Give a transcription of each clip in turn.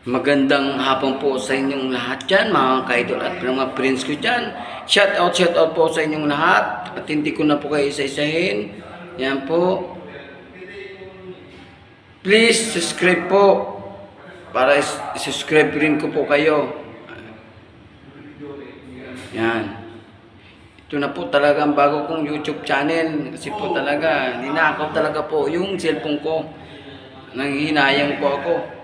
Magandang hapon po sa inyong lahat dyan, mga ka-idol at mga friends ko dyan. Shout out po sa inyong lahat. At hindi ko na po kayo isa-isahin. Yan po. Please subscribe po. Para subscribe rin ko po kayo. Yan. Ito na po talaga ang bago kong YouTube channel. Kasi po talaga, ninakaw talaga po yung cellphone ko. Nanghihinayang po ako.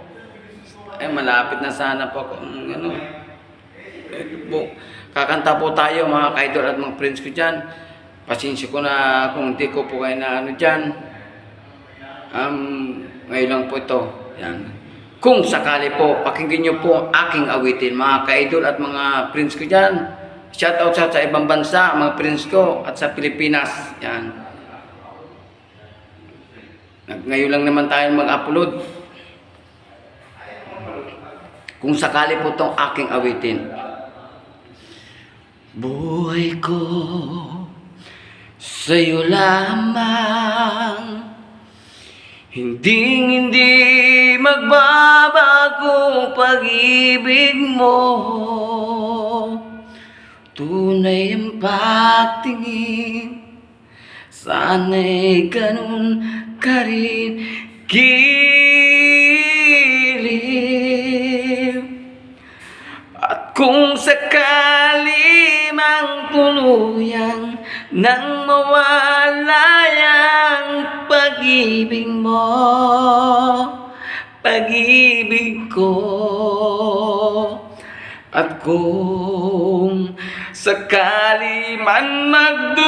Malapit na sana po ako. Kakanta po tayo mga ka-idol at mga friends ko dyan. Pasensya ko na kung hindi ko po kayo na dyan. Ngayon lang po ito. Yan. Kung sakali po, pakinggan nyo po ang aking awitin mga ka-idol at mga friends ko dyan. Shout out sa ibang bansa, mga friends ko at sa Pilipinas. Yan. Ngayon lang naman tayo mag-upload. Kung sakali po itong aking awitin. Buhay ko sa'yo lamang, hindi magbabago pag-ibig mo. Tunay ang pagtingin, sana'y ganun ka rin giliw. At kung sakali mang tuluyang nang mawala ang pag-ibig mo, pag-ibig ko. At kung sakali man magdurusa,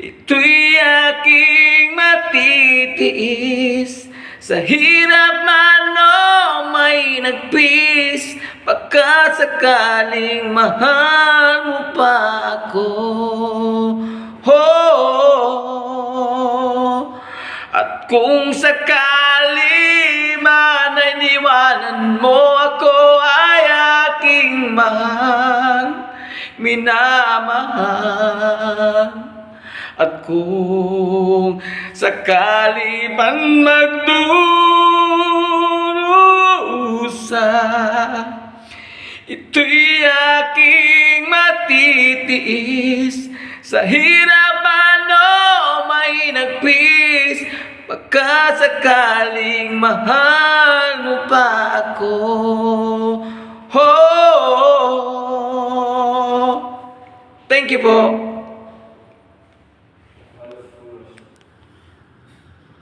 ito'y aking matitiis. Sa hirap man o may nagpis, pagkasakaling mahal mo pa ako. At kung sakali man ay niwanan mo ako, ay aking mahal, minamahal. At kung sakali man magdurusa, ito'y aking matitiis. Sa hirap man o may nagpis, pagkasakaling mahal mo pa ako. Thank you po.